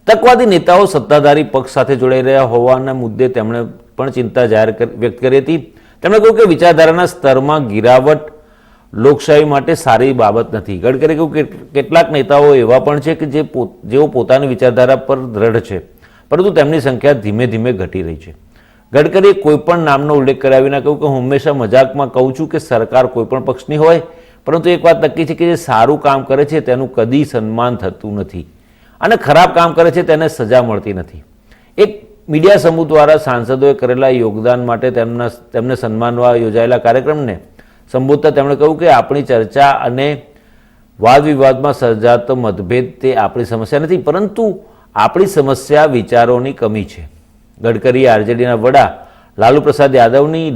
તકવાદી નેતાઓ સત્તાધારી પક્ષ સાથે જોડાઈ રહ્યા હોવાના મુદ્દે તેમણે પણ ચિંતા વ્યક્ત કરી હતી. તેમણે કહ્યું કે વિચારધારાના સ્તરમાં ગિરાવટ લોકશાહી માટે સારી બાબત નથી. ગડકરીએ કહ્યું કે કેટલાક નેતાઓ એવા પણ છે કે જેઓ પોતાની વિચારધારા પર દ્રઢ છે, પરંતુ તેમની સંખ્યા ધીમે ધીમે ઘટી રહી છે. ગડકરીએ કોઈપણ નામનો ઉલ્લેખ કર્યા વિના કહ્યું કે હું હંમેશા મજાકમાં કહું છું કે સરકાર કોઈપણ પક્ષની હોય, પરંતુ એક વાત નક્કી છે કે જે સારું કામ કરે છે તેનું કદી સન્માન થતું નથી અને ખરાબ કામ કરે છે તેને સજા મળતી નથી. એક મીડિયા સમૂહ દ્વારા સાંસદોએ કરેલા યોગદાન માટે તેમને સન્માનવા યોજાયેલા કાર્યક્રમને સંબોધતા તેમણે કહ્યું કે આપણી ચર્ચા અને વાદ વિવાદમાં સર્જાતો મતભેદ તે આપણી સમસ્યા નથી, પરંતુ આપણી સમસ્યા વિચારોની કમી છે. ગડકરીએ આરજેડીના વડા લાલુ પ્રસાદ યાદવની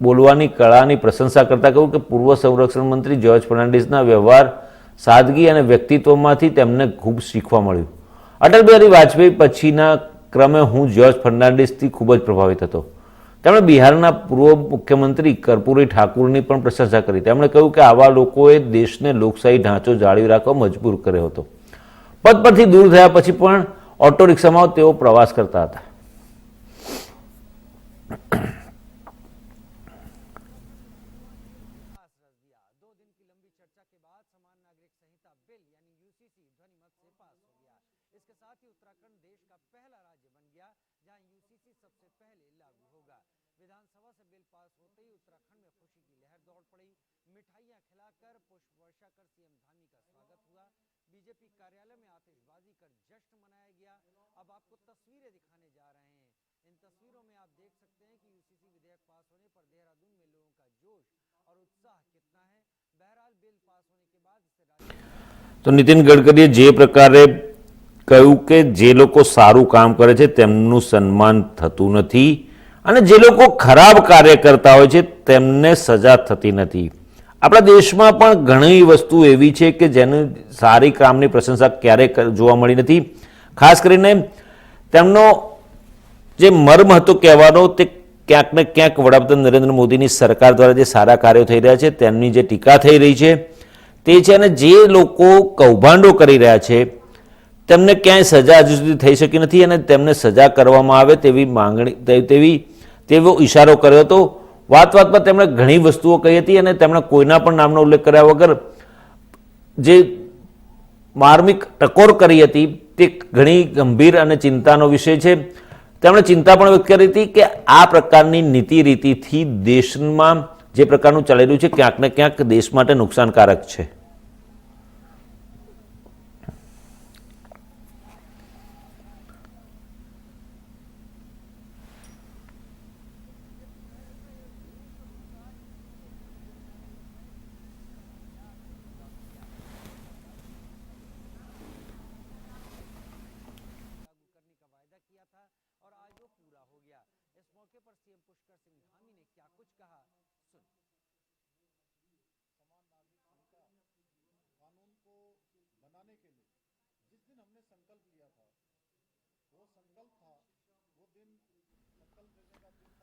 બોલવાની કળાની પ્રશંસા કરતા કહ્યું કે પૂર્વ સંરક્ષણ મંત્રી જ્યોર્જ ફર્નાન્ડિસના વ્યવહાર, સાદગી અને વ્યક્તિત્વમાંથી તેમને ખૂબ શીખવા મળ્યું. અટલ બિહારી વાજપેયી પછીના ક્રમે હું જ્યોર્જ ફર્નાન્ડિસથી ખૂબ જ પ્રભાવિત હતો. તેમણે બિહારના પૂર્વ મુખ્યમંત્રી કર્પૂરી ઠાકુરની પણ પ્રશંસા કરી. તેમણે કહ્યું કે આવા લોકોએ દેશને લોકશાહી ઢાંચો જાળવી રાખવા મજબૂર કર્યો હતો. પદ પરથી દૂર થયા પછી પણ ઓટો રિક્ષામાં તેઓ પ્રવાસ કરતા હતા. इसके साथ ही उत्तराखंड देश का पहला राज्य बन गया जहां यूसीसी सबसे पहले लागू होगा। विधानसभा से बिल पास होते ही उत्तराखंड में खुशी की लहर दौड़ पड़ी। मिठाइयां खिलाकर पुष्प वर्षा कर सीएम धामी का स्वागत हुआ। बीजेपी कार्यालय में आतिशबाजी कर जश्न मनाया गया। अब आपको तस्वीरें दिखाने जा रहे हैं। इन तस्वीरों में आप देख सकते हैं कि यूसीसी विधेयक पास होने पर देहरादून में लोगों का जोश और उत्साह कितना है। बहरहाल बिल पास होने के बाद इससे तो नितिन गडकरीए जे प्रकारे કહ્યું કે જે લોકો સારું કામ કરે છે તેમનું સન્માન થતું નથી અને જે લોકો ખરાબ કાર્ય કરતા હોય છે તેમને સજા થતી નથી. આપણા દેશમાં પણ ઘણી વસ્તુ એવી છે કે જેની સારી કામની પ્રશંસા ક્યારેય જોવા મળી નથી. ખાસ કરીને તેમનો જે મર્મ હતો કહેવાનો તે ક્યાંક ને ક્યાંક વડાપ્રધાન નરેન્દ્ર મોદીની સરકાર દ્વારા જે સારા કાર્યો થઈ રહ્યા છે તેમની જે ટીકા થઈ રહી છે તે છે. અને જે લોકો કૌભાંડો કરી રહ્યા છે તેમને ક્યાંય સજા હજુ સુધી થઈ શકી નથી અને તેમને સજા કરવામાં આવે તેવી માંગણી તેવો ઈશારો કર્યો હતો. વાતમાં તેમણે ઘણી વસ્તુઓ કહી હતી અને તેમણે કોઈના પણ નામનો ઉલ્લેખ કર્યા વગર જે માર્મિક ટકોર કરી હતી તે ઘણી ગંભીર અને ચિંતાનો વિષય છે. તેમણે ચિંતા પણ વ્યક્ત કરી હતી કે આ પ્રકારની નીતિ રીતિથી દેશમાં જે પ્રકારનું ચાલી રહ્યું છે ક્યાંક ને ક્યાંક દેશ માટે નુકસાનકારક છે. और आज वो पूरा हो गया। इस मौके पर सीएम पुष्कर सिंह धामी ने क्या कुछ कहा, सुन। समान नागरिक संहिता कानून को बनाने के लिए जिस दिन हमने संकल्प लिया था वो संकल्प था, वो दिन संकल्प लेने का दिन